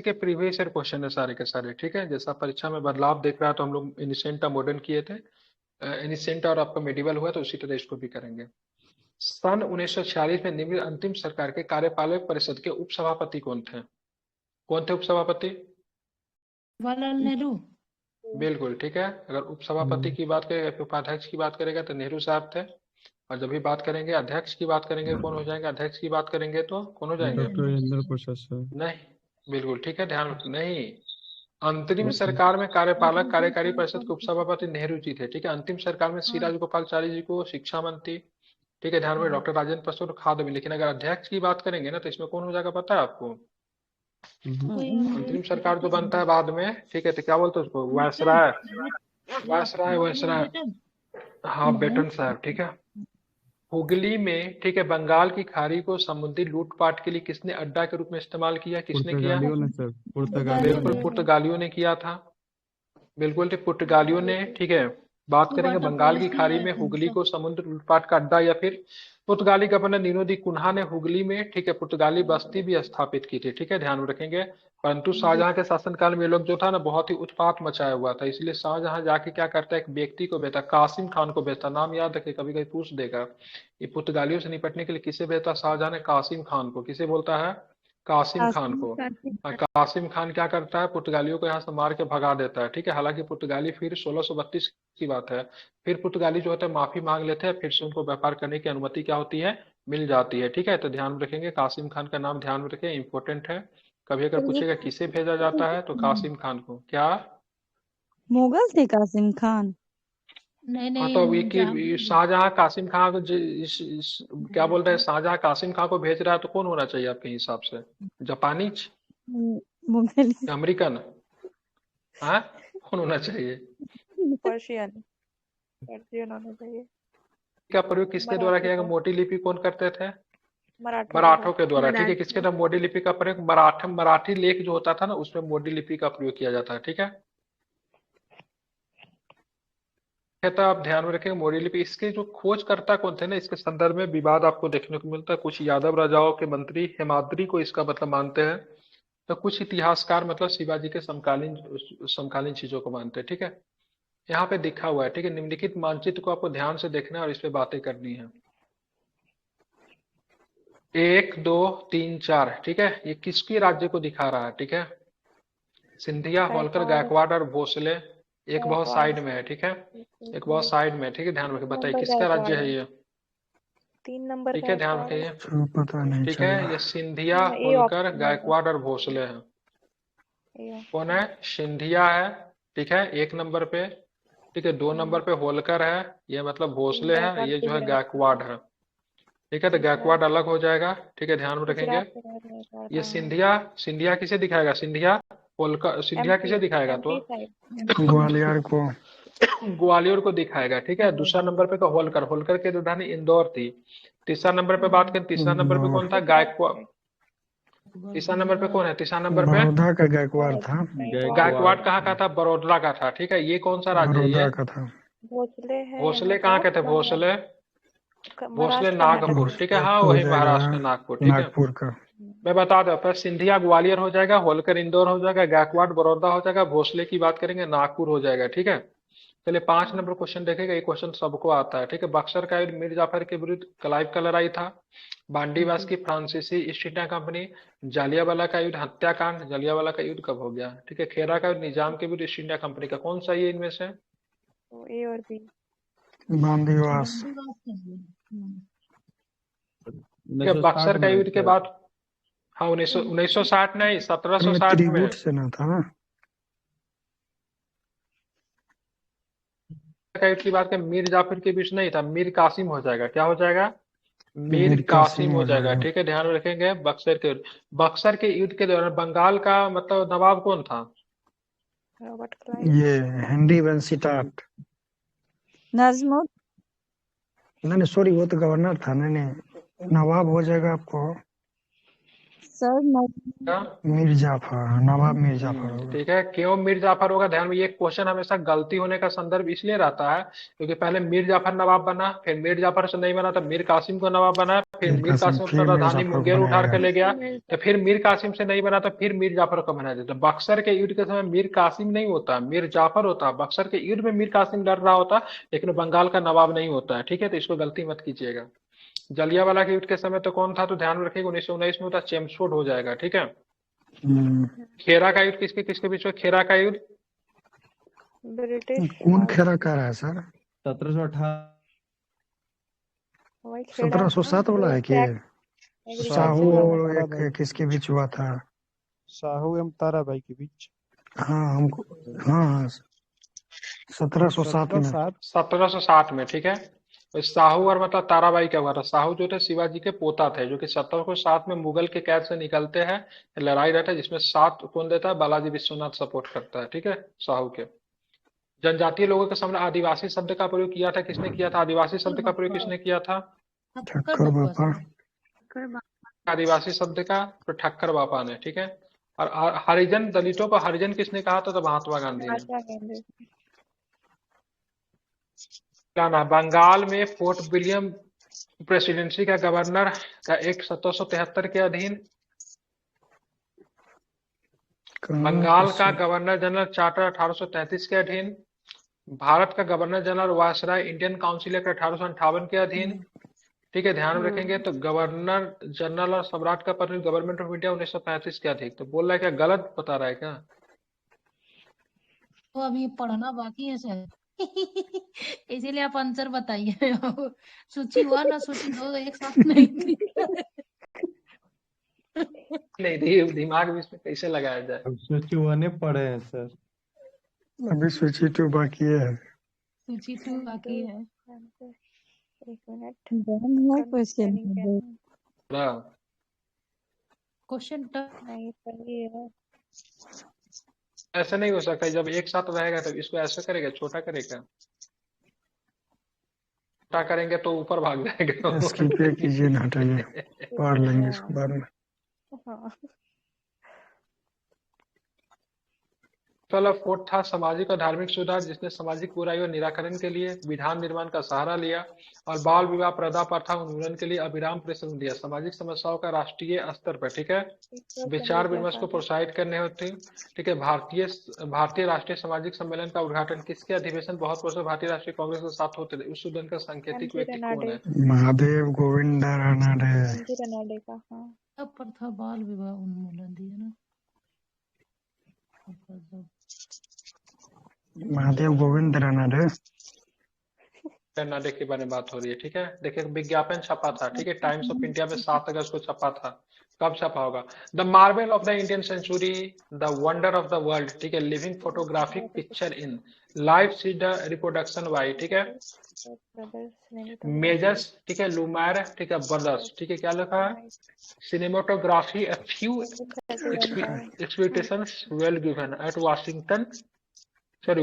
के previous year question है सारे के सारे, ठीक है। जैसा परीक्षा में बदलाव देख रहा है तो हम लोग एनिसेंट और मॉडर्न किए थे, एनिसेंट और आपका मेडिवल हुआ, तो उसी तरह इसको भी करेंगे। सन 1946 में निम्न अंतिम सरकार के कार्यपालक परिषद के उपसभापति कौन थे? कौन थे उपसभापति? जवाहरलाल नेहरू। बिल्कुल ठीक है। अगर उपसभापति की बात करें या फिर उपाध्यक्ष की बात करेगा तो नेहरू साहब थे। और जब भी बात करेंगे अध्यक्ष की बात करेंगे कौन हो जाएंगे? अध्यक्ष की बात करेंगे तो कौन हो जाएंगे? Doctor Rajendra Prasad sir. नहीं, बिल्कुल ठीक है, ध्यान नहीं। अंतरिम सरकार में कार्यपालक कार्यकारी परिषद के उपसभापति नेहरू जी थे, ठीक है। अंतिम सरकार में सी राजगोपालचारी जी को शिक्षा मंत्री, ठीक है, ध्यान में डॉक्टर राजेंद्र प्रसाद खाद्य में। लेकिन अगर अध्यक्ष की बात करेंगे ना तो इसमें कौन हो जाएगा पता है आपको? अंतरिम सरकार जो बनता है बाद में, ठीक है, तो क्या बोलते हैं उसको? Viceroy, viceroy, viceroy. हाँ, बेटन साहब, ठीक है। हुगली में, ठीक है, बंगाल की खाड़ी को समुद्री लूटपाट के लिए किसने अड्डा के रूप में इस्तेमाल किया? किसने किया? पुर्तगालियों ने सर, पुर्तगालियों बिल्कुल ने। पुर्तगालियों ने किया था। बिल्कुल ठीक, पुर्तगालियों ने, ठीक है। बात करेंगे बंगाल की खाड़ी में हुगली को समुद्र लूटपाट का अड्डा, या फिर पुर्तगाली गवर्नर नीनो दी कुन्हा ने हुगली में, ठीक है, पुर्तगाली बस्ती भी स्थापित की थी, ठीक है, ध्यान में रखेंगे। परंतु शाहजहां के शासनकाल में ये लोग जो था ना बहुत ही उत्पात मचाया हुआ था, इसलिए शाहजहां जाके क्या करता है, एक व्यक्ति को भेजता, कासिम खान को भेजता। नाम याद रखे, कभी कभी पूछ देगा। ये पुर्तगालियों से निपटने के लिए किसे भेजता शाहजहां ने? कासिम खान को। किसे बोलता है? कासिम खान को। और कासिम खान क्या करता है? पुर्तगालियों को यहाँ से मार के भगा देता है, ठीक है। हालांकि पुर्तगाली फिर 1632 की बात है, फिर पुर्तगाली जो होता है माफी मांग लेते हैं, फिर से उनको व्यापार करने की अनुमति क्या होती है? मिल जाती है, ठीक है। तो ध्यान में रखेंगे, कासिम खान का नाम ध्यान में रखें, इंपॉर्टेंट है। कभी अगर पूछेगा किसे भेजा जाता है तो कासिम खान को। क्या? मुगल थे कासिम खान? नहीं हाँ, तो अब नहीं, ये शाहजहां कासिम खान को क्या बोल रहे हैं, शाहजहां कासिम खान को भेज रहा है तो कौन होना चाहिए आपके हिसाब से? जापानीज? मुगल अमेरिकन? हाँ, कौन होना चाहिए? पर्शियन, पर्शियन होना चाहिए। का प्रयोग किसके द्वारा किया गया? मोटी लिपि कौन करते थे? मराठा मराठों के द्वारा, ठीक है। किसके द्वारा मोटी लिपि का प्रयोग? मराठी लेख जो होता था ना उसमें मोटी लिपि का प्रयोग किया जाता है, ठीक है। तो आप ध्यान में रखें मोटी लिपि। इसके जो खोजकर्ता कौन थे ना, इसके संदर्भ में विवाद आपको देखने को मिलता है। कुछ यादव राजाओं के मंत्री हेमाद्री को इसका मतलब मानते हैं, तो कुछ इतिहासकार मतलब शिवाजी के समकालीन समकालीन चीजों को मानते हैं, ठीक है। यहाँ पे दिखा हुआ है, ठीक है। निम्नलिखित मानचित्र को आपको ध्यान से देखना है और इस पे बातें करनी है। 1 2 3 4, ठीक है। ये किसके राज्य को दिखा रहा है? ठीक है, सिंधिया, होलकर, गायकवाड़ और भोसले। एक बहुत साइड में है, ठीक है, एक बहुत साइड में है, ठीक है, ध्यान रखें। बताइए किसका राज्य है ये? 3 नंबर ठीक है, ध्यान रखिए, पता नहीं ठीक चला। है। ये सिंधिया, हाँ, ये होलकर, option गायकवाड़ और भोसले हैं। ये कौन है? सिंधिया है, ठीक है, 1 नंबर पे, ठीक है। 2 नंबर पे होलकर है, ये मतलब भोसले है, ये जो है गायकवाड़ है, ठीक है। तो गायकवाड़ अलग हो जाएगा, ठीक है, ध्यान में रखेंगे। गुजरात में रहने वाला ये था। सिंधिया, सिंधिया किसे दिखाएगा? सिंधिया, होलकर, सिंधिया किसे दिखाएगा? तो MP साइड। ग्वालियर को। ग्वालियर को दिखाएगा, ठीक है। दूसरा नंबर पे का होलकर, होलकर की राजधानी इंदौर थी। तीसरा नंबर पे बात करें, तीसरा नंबर पे कौन था? गायकवाड़। तीसरा नंबर पे कौन है? तीसरा नंबर पे बड़ौदा का गायकवाड़ था। गायकवाड़ कहाँ का था? बड़ौदा का था, ठीक है। ये कौन सा राज्य है? बड़ौदा ये का था। भोसले है भोसले यहाँ कहाँ के पर, थे? भोसले, भोसले महाराष्ट्र नागपुर, कर्नाटक ठीक है, में। हाँ हो वही जाएगा महाराष्ट्र का नागपुर, ठीक है। नागपुर का। मैं बता दूं, पर सिंधिया ग्वालियर हो जाएगा, होलकर इंदौर हो जाएगा, गायकवाड़ बड़ौदा हो जाएगा, भोसले की बात करेंगे नागपुर हो जाएगा, ठीक है। चलिए 5 नंबर क्वेश्चन देखेगा, ये क्वेश्चन सबको आता है, ठीक है। बक्सर का युद्ध मीर जाफर के विरुद्ध क्लाइव का लड़ाई था। बांडीवास की फ्रांसीसी ईस्ट इंडिया कंपनी। जालियावाला का युद्ध हत्याकांड। जालियावाला का युद्ध कब हो गया? ठीक है। खेरा का युद्ध निजाम के विरुद्ध ईस्ट इंडिया कंपनी का। कौन सा ये इनमें से? तो A और B। बांदीवास। ठीक है, बक्सर का युद्ध के बाद, हाँ 1960 नहीं, 1760 में। त्रिगुट सेना था ना। का युद्ध की बात करें, मीर जाफर के बीच नहीं था, मीर कासिम हो जाएगा। क्या हो जाएगा? मीर मीर कासिम कासिम हो हो जाएगा, जाएगा। ठीक है, ध्यान में रखेंगे। बक्सर के बक्सर के युद्ध के दौरान बंगाल का मतलब नवाब कौन था? Robert Clive. ये हेनरी वेंसिटाट। नजमुत। नहीं नहीं, सॉरी, वो तो गवर्नर था। नहीं नहीं, नवाब हो जाएगा आपको सर क्या? मीर जाफर, नवाब मीर जाफर होगा। ठीक है, क्यों मीर जाफर होगा? ध्यान में, ये क्वेश्चन हमेशा गलती होने का संदर्भ इसलिए रहता है क्योंकि पहले मीर जाफर नवाब बना, फिर मीर जाफर से नहीं बना तो मीर कासिम को नवाब बना, फिर मीर मीर कासिम कासिम अपना फिर मीर राजधानी जाफर को मुंगेर उठार बनाया कर गया। ले गया, मिल तो फिर मीर कासिम से नहीं बना तो फिर मीर जाफर को बना दिया। तो बक्सर के युद्ध के समय मीर कासिम नहीं होता, मीर जाफर होता। बक्सर के युद्ध में मीर कासिम लड़ रहा होता, लेकिन वो बंगाल का नवाब नहीं होता है। ठीक है, तो इसको गलती मत कीजिएगा। जलियांवाला के युद्ध के समय तो कौन था? तो ध्यान में रखिएगा 1919 में होता, चेम्सफोर्ड हो जाएगा। ठीक है, हम्म, खेरा का युद्ध किसके किसके बीच में? खेरा का युद्ध ब्रिटिश कौन और खेरा कह रहा है सर? 1718 वही खेड़ा 1707 वाला है कि एग्रीकल्चर साहू वाला। और एक किसके बीच हुआ था? साहू एवं ताराबाई के बीच हाँ हमको, हाँ 1707 में। 1760 में। ठीक है, तो साहू और मतलब ताराबाई क्या हुआ था? साहू जो थे शिवाजी के पोता थे, जो कि 1707 में मुगल के कैद से निकलते हैं, लड़ाई रहता है जिसमें साथ कौन देता है? बालाजी विश्वनाथ सपोर्ट करता है। ठीक है, साहू के। जनजातीय लोगों के सामने आदिवासी शब्द का प्रयोग किया था, किसने किया था? आदिवासी शब्द का प्रयोग किसने किया था? ठक्कर बापा। आदिवासी शब्द का तो ठक्कर बापा ने। ठीक है, और हरिजन, दलितों को हरिजन किसने कहा था? तो महात्मा गांधी ने। महात्मा गांधी। क्या नाम? बंगाल में फोर्ट विलियम प्रेसिडेंसी का गवर्नर का एक 1773 के अधीन, बंगाल का गवर्नर जनरल चार्टर 1833 के अधीन, भारत का governor general viceroy Indian council act 1858 के अधीन। ठीक है, ध्यान में रखेंगे। तो गवर्नर जनरल और सम्राट का पद गवर्नमेंट ऑफ इंडिया 1935 के अधिक। तो बोल रहा है क्या? गलत बता रहा है क्या? तो अभी पढ़ना बाकी है सर। इसीलिए आप आंसर बताइए। सूची 1 और सूची 2 एक साथ नहीं थी। नहीं, दिमाग में इसमें कैसे लगाया जाए? अब सोचुआने पढ़े हैं सर। अभी सूची 2 बाकी है। सूची 2 बाकी है। एक मिनट। क्वेश्चन क्वेश्चन नहीं सही है। ऐसा नहीं हो सकता, जब एक साथ रहेगा तब इसको ऐसा करेगा, छोटा करेगा। छोटा करेंगे तो ऊपर भाग जाएगा। स्किप कीजिए ना, हटाइए, पढ़ लेंगे इसको बाद में। हाँ। पहला फोर्थ था सामाजिक और धार्मिक सुधार, जिसने सामाजिक बुराई और निराकरण के लिए विधान निर्माण का सहारा लिया और बाल विवाह प्रथा प्रथा उन्मूलन के लिए अविराम प्रयत्न दिया। सामाजिक समस्याओं का राष्ट्रीय स्तर पर, ठीक है, विचार विमर्श को प्रोत्साहित करने होते। ठीक है, भारतीय राष्ट्रीय सामाजिक सम्मेलन का उद्घाटन किसके अधिवेशन बहुत वर्षों भारतीय राष्ट्रीय कांग्रेस के साथ होते थे? उस उद्यान का सांकेतिक व्यक्ति कौन है? महादेव गोविंद रानडे। रनाडे का। हाँ, तब पर था बाल विवाह उन्मूलन दिया ना। महादेव गोविंद रानडे। नाडे के बारे में बात हो रही है। ठीक है, देखिए विज्ञापन छपा था। ठीक है, टाइम्स ऑफ इंडिया में 7 अगस्त को छपा था। कब छपा होगा? The marvel of the Indian century, the wonder of the world. ठीक है, living photographic picture in live seed reproduction why. ठीक है, मेजर्स, ठीक है, लुमायर, ठीक है, ब्रदर्स। ठीक है, क्या लिखा है? Cinematography a few expectations well given at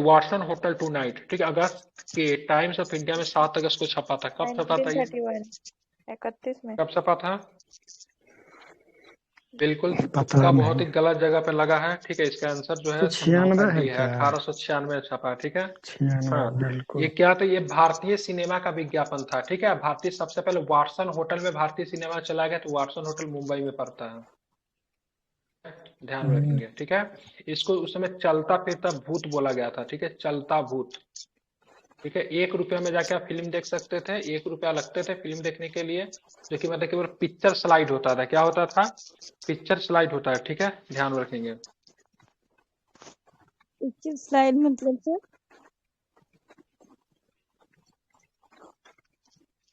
Watson hotel tonight. ठीक है, अगस्त के टाइम्स ऑफ इंडिया में 7 अगस्त को छपा था। कब छपा था ये? 31 में। कब छपा था? बिल्कुल, पता तुक्का नहीं। बहुत ही गलत जगह पे लगा है। ठीक है, इसका आंसर जो है 96 है क्या? 1896 छपा है। ठीक है, 96 हाँ, बिल्कुल। ये क्या था? ये भारतीय सिनेमा का विज्ञापन था। ठीक है, भारतीय सबसे पहले वाटसन होटल में भारतीय सिनेमा चला गया, तो वाटसन होटल मुंबई में पड़ता है, ध्यान रखेंगे। ठीक है, इसको उस समय चलता फिरता भूत बोला गया था। ठीक है, चलता भूत। ठीक है, 1 रुपया में जाके आप फिल्म देख सकते थे। 1 रुपया लगते थे फिल्म देखने के लिए, जो कि मतलब केवल पिक्चर स्लाइड होता था। क्या होता था? पिक्चर स्लाइड होता है। ठीक है, ध्यान रखेंगे। पिक्चर स्लाइड मतलब सर?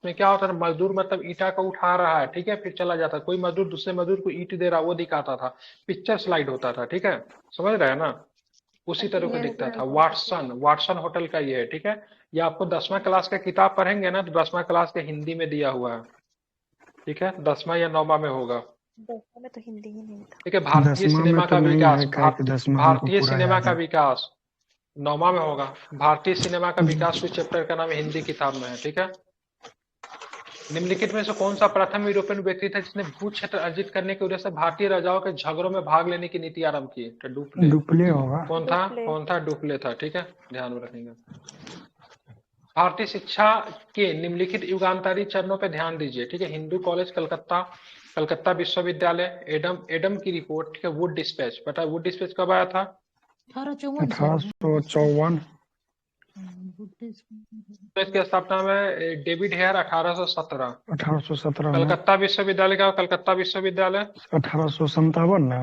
इसमें क्या होता था? मजदूर मतलब ईटा को उठा रहा है, ठीक है, फिर चला जाता। कोई मजदूर दूसरे मजदूर को ईंट दे रहा, वो दिखाता था। पिक्चर स्लाइड होता था। ठीक है, समझ रहे हैं ना? उसी तरह का दिखता था। वाटसन होटल का ये है। ठीक है, ये आपको 10वां क्लास का किताब पढ़ेंगे ना, तो 10वां क्लास के हिंदी में दिया हुआ है। ठीक है, 10वां या 9वां में होगा। 10वां में तो हिंदी ही नहीं था। ठीक है, भारतीय सिनेमा का विकास, भारतीय सिनेमा का है। विकास 9वां में होगा। भारतीय सिनेमा का विकास कुछ चैप्टर का नाम हिंदी किताब में है। ठीक है, निम्नलिखित में से कौन सा प्रथम यूरोपियन व्यक्ति था जिसने भू क्षेत्र अर्जित करने की वजह से भारतीय राजाओं के झगड़ों में भाग लेने की नीति आरंभ की? तो डुप्ले। डुप्ले होगा। कौन था? डुप्ले। कौन था? डुप्ले था। ठीक है, ध्यान में रखेंगे। भारतीय शिक्षा के निम्नलिखित युगांतरी चरणों पर ध्यान दीजिए। ठीक है, हिंदू कॉलेज कलकत्ता, कलकत्ता विश्वविद्यालय, एडम की रिपोर्ट, ठीक है, वुड डिस्पैच। पता है वुड डिस्पैच कब आया था? 1854 1854। इसकी स्थापना में डेविड हेयर 1817। 1817 में। कलकत्ता विश्वविद्यालय का कलकत्ता विश्वविद्यालय 1857 ना।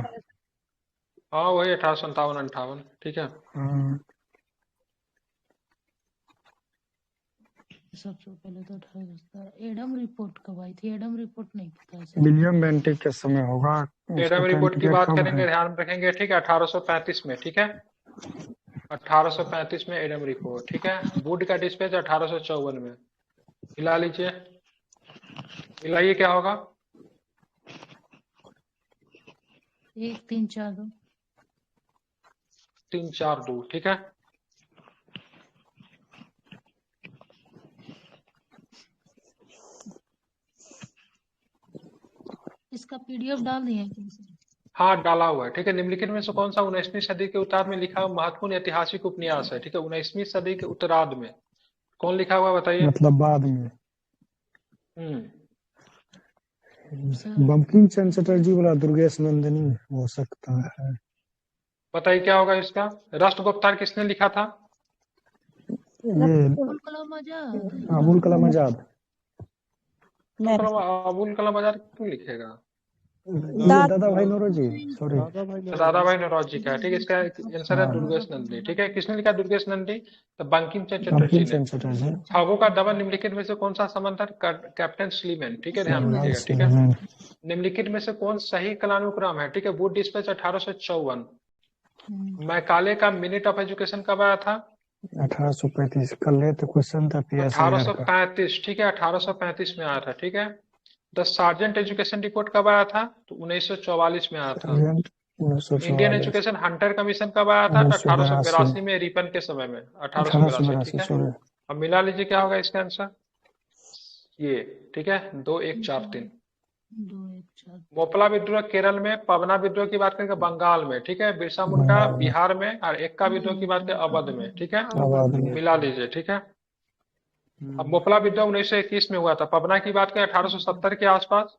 हाँ वही 1857-58। ठीक है, सबसे पहले तो 18 एडम रिपोर्ट कब आई थी? एडम रिपोर्ट नहीं पता है। विलियम बेंटिक के समय होगा। एडम उसका टाइम रिपोर्ट की पीरियड बात कब करेंगे, है? ध्यान रखेंगे। ठीक है, 1835 में। ठीक है, 1835 में एडम रिपोर्ट। ठीक है, वुड का डिस्पैच 1854 में। मिला लीजिए, मिलाइए क्या होगा? 1 3 4 2 3 4 2। ठीक है, इसका पीडीएफ डाल दिए हैं क्या सर? हाँ डाला हुआ है। ठीक है, निम्नलिखित में से कौन सा 19वीं सदी के उत्तरार्ध में लिखा हुआ महत्वपूर्ण ऐतिहासिक उपन्यास है? ठीक है, 19वीं सदी के उत्तरार्ध में कौन लिखा हुआ बताइए? मतलब बाद में। सर बंकिम चंद्र चटर्जी वाला दुर्गेश नंदिनी हो सकता है। बताइए क्या होगा इसका? राष्ट्रगुप्तार किसने लिखा था? ये अबुल कलाम आजाद। अबुल कलाम आजाद। मैं अबुल कलाम आजाद क्यों लिखेगा? ये दादा भाई नौरोजी, सॉरी। दादा भाई नौरोजी का। ठीक है, इसका आंसर है हाँ। दुर्गेश नंदी। ठीक है, किसने लिखा दुर्गेश नंदी? तो बंकिम चंद्र बंकिम चटर्जी ने। चंद्र चटर्जी। छावों का दमन निम्नलिखित में से कौन सा संबंध था? Captain Sleeman. ठीक है, ध्यान में रखिएगा। ठीक है, सुलेमान। निम्नलिखित में से कौन सही कालानुक्रम है? ठीक है, वुड डिस्पैच 1854। मैकाले का मिनट ऑफ एजुकेशन कब आया था? 1835 कल ले तो क्वेश्चन था PSIR का। 1835। ठीक है, 1835 में आया था। ठीक है, द सार्जेंट एजुकेशन रिपोर्ट कब आया था? तो 1944 में आया था। इंडियन 1944। एजुकेशन हंटर कमीशन कब आया था? तो 1982 1882 में रिपन के समय में 1882। ठीक 1882 है, सॉरी। अब मिला लीजिए क्या होगा इसका आंसर? ये। ठीक है, 2 1 4 3। 2 1 4 मोपला विद्रोह केरल में, पवना विद्रोह की बात करेंगे बंगाल में। ठीक है, बिरसा मुंडा बंगाल में। बिहार में, और एक्का विद्रोह की बात करें अवध में। ठीक है, आबाद में। मिला लीजिए। ठीक है, अब मोपला विद्रोह 1921 में हुआ था। पवना की बात करें 1870 के आसपास।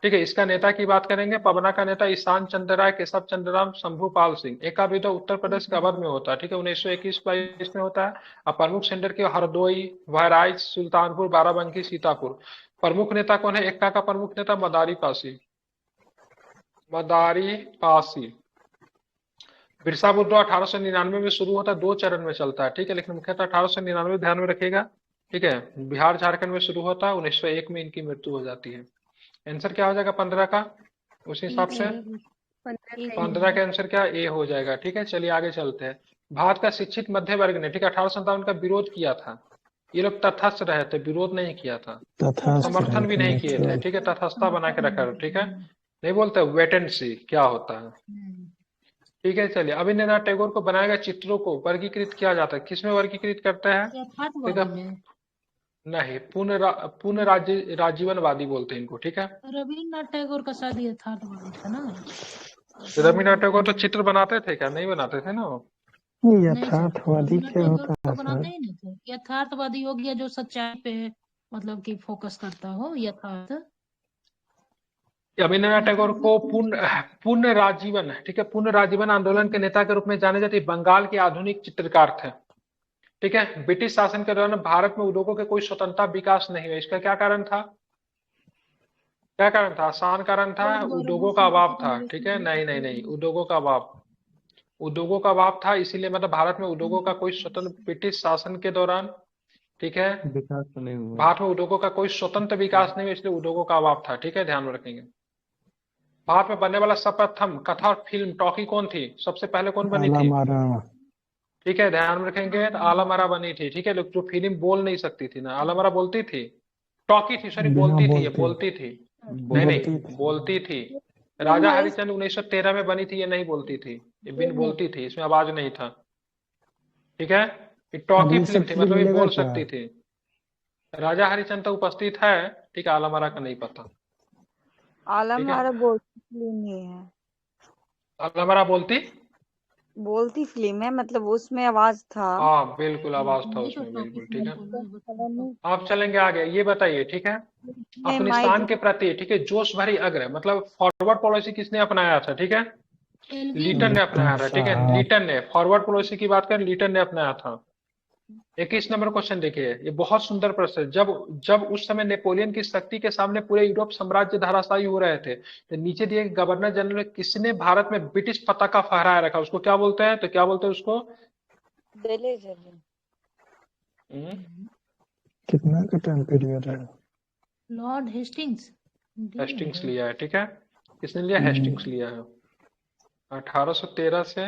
ठीक है, इसका नेता की बात करेंगे, पवना का नेता ईशान चंद्र राय, केशव चंद्र राम, शंभूपाल सिंह। एका विद्रोह उत्तर प्रदेश के अवध में होता है। ठीक है, 1921-22 में होता है। और प्रमुख सेंटर के हरदोई, बहराइच, सुल्तानपुर, बाराबंकी, सीतापुर। प्रमुख नेता कौन है? एक्का का प्रमुख नेता मदारी पासी। मदारी पासी। बिरसा मुद्रा 1899 में शुरू होता है, 2 चरण में चलता है। ठीक है, लेकिन मुख्यतः 1899 ध्यान में रखिएगा। ठीक है, बिहार झारखंड में शुरू होता है, 1901 में इनकी मृत्यु हो जाती है। आंसर क्या हो जाएगा 15 का? उसी हिसाब से 15 का आंसर क्या? ए हो जाएगा। ठीक है, चलिए आगे चलते हैं। भारत का शिक्षित मध्य वर्ग ने, ठीक है, 1857 का विरोध किया था। ये लोग तटस्थ रहे थे, विरोध नहीं किया था, समर्थन भी नहीं किए थे। ठीक है, तटस्थता बना के रखा। ठीक है, नहीं बोलते वेट एंड सी क्या होता है। ठीक है, चलिए रविन्द्रनाथ टैगोर को बनाए गए चित्रों को वर्गीकृत किया जाता है, किसमें वर्गीकृत करते हैं? ठीक है, नहीं, पूर्ण राजीवनवादी बोलते हैं इनको। ठीक है, रविन्द्रनाथ टैगोर का शायद यथार्थवादी था ना। रविन्द्रनाथ टैगोर तो चित्र बनाते थे क्या? नहीं बनाते थे ना वो। यथार्थवादी क्या होता है बनाते सर? ही नहीं थे। यथार्थवादी हो गया जो सच्चाई पे मतलब कि फोकस करता हो, यथार्थ। रविन्द्रनाथ टैगोर को पूर्ण राजीवन, ठीक है, पूर्ण राजीवन आंदोलन के नेता के रूप में जाने जाते, बंगाल के आधुनिक चित्रकार थे। ठीक है, ब्रिटिश शासन के दौरान भारत में उद्योगों के कोई स्वतंत्रता विकास नहीं हुआ। इसका क्या कारण था? क्या कारण था? आसान कारण था, उद्योगों का अभाव था। ठीक है, नहीं नहीं नहीं, उद्योगों का अभाव, उद्योगों का अभाव था, इसीलिए मतलब भारत में उद्योगों का कोई स्वतंत्र, ब्रिटिश शासन के दौरान, ठीक है, विकास तो नहीं हुआ। भारत में उद्योगों का कोई स्वतंत्र विकास नहीं हुआ, इसलिए उद्योगों का अभाव था। ठीक है, ध्यान में रखेंगे। भारत में बनने वाला सर्वप्रथम कथा और फिल्म टॉकी कौन थी? सबसे पहले कौन बनी थी? ठीक है, ध्यान में रखेंगे, तो आलमआरा बनी थी। ठीक है, जो फिल्म बोल नहीं सकती थी ना, आलमआरा बोलती थी, टॉकी थी, सॉरी बोलती थी, ये बोलती थी, नहीं नहीं बोलती थी। राजा हरिश्चंद्र 1913 में बनी थी, ये नहीं बोलती थी, ये बिन बोलती थी, इसमें आवाज नहीं था। ठीक है, ये टॉकी फिल्म थी, मतलब ये बोल सकती थी। राजा हरिश्चंद्र उपस्थित है, ठीक है, आलम आरा का नहीं पता। आलम ठीक है, आरा बोलती फिल्म ही है, आलम आरा बोलती फिल्म है, मतलब उसमें आवाज था। हाँ बिल्कुल आवाज था वही तो उसमें, बिल्कुल टॉपिक ठीक मैं है। बोल रही हूँ, पता नहीं आप चलेंगे आगे, ये बताइए, ठीक है, में माई अफगानिस्तान के प्रति, ठीक है, जोश भरी अग्र मतलब फॉरवर्ड पॉलिसी किसने अपनाया था, ठीक है, एलविन लीटन ने अपनाया लिट्टन था, ठीक है, साहब। लीटन ने, फॉरवर्ड पॉलिसी की बात करें, लीटन ने अपनाया था। 21 नंबर क्वेश्चन देखिए, ये बहुत सुंदर प्रश्न है। जब जब उस समय नेपोलियन की शक्ति के सामने पूरे यूरोप साम्राज्य धराशायी हो रहे थे, तो नीचे दिए गवर्नर जनरल किसने भारत में ब्रिटिश पताका फहराया रखा, उसको क्या बोलते हैं, तो क्या बोलते हैं उसको? दिले जले। हम्म, कितना का टाइम पीरियड है? लॉर्ड हेस्टिंग्स हेस्टिंग्स लिया है, ठीक है, किसने लिया? हेस्टिंग्स लिया है। 1813 से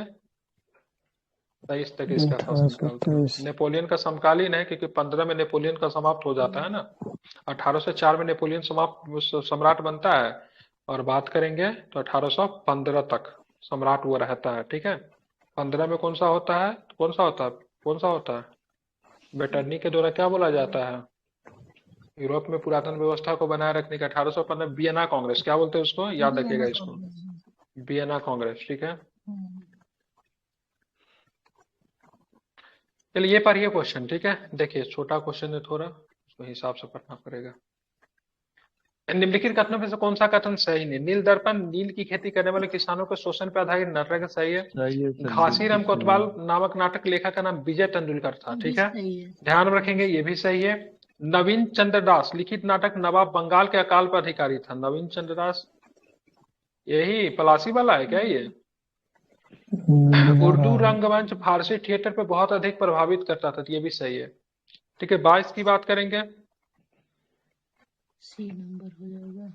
23 तक इसका शासनकाल था। 1823। नेपोलियन का समकालीन है, क्योंकि 15 में नेपोलियन का समाप्त हो जाता है ना, 1804 में नेपोलियन सम्राट बनता है, और बात करेंगे तो 1815 तक सम्राट वो रहता है, ठीक है। 15 में कौन सा होता है, कौन सा होता है? बेटरनी के द्वारा क्या बोला जाता है? यूरोप में पुरातन व्यवस्था को बनाए रखने का 1815 वियना कांग्रेस, क्या बोलते हैं उसको, याद रखिएगा इसको, वियना कांग्रेस, ठीक है। चलिए ये पढ़िए क्वेश्चन, ठीक है, देखिए छोटा क्वेश्चन है थोड़ा, उसको हिसाब से पढ़ना पड़ेगा। निम्नलिखित कथनों में से कौन सा कथन सही नहीं? नील दर्पण नील की खेती करने वाले किसानों को शोषण पर आधारित नाटक सही है। सही है सर, घासीराम बिल्कुल सही कोतवाल है। नामक नाटक लेखक का नाम विजय तेंदुलकर था, भी ठीक है, सही है। ध्यान में रखेंगे, ये भी सही है। नवीन चंद्र दास लिखित नाटक नवाब बंगाल के अकाल पर अधिकारी था। नवीन चंद्र दास यही पलासी वाला है क्या ये? बिहार उर्दू है। रंगमंच फारसी थिएटर पे बहुत अधिक प्रभावित करता था, तो ये भी सही है, ठीक है। 22 की बात करेंगे, सी नंबर हो जाएगा,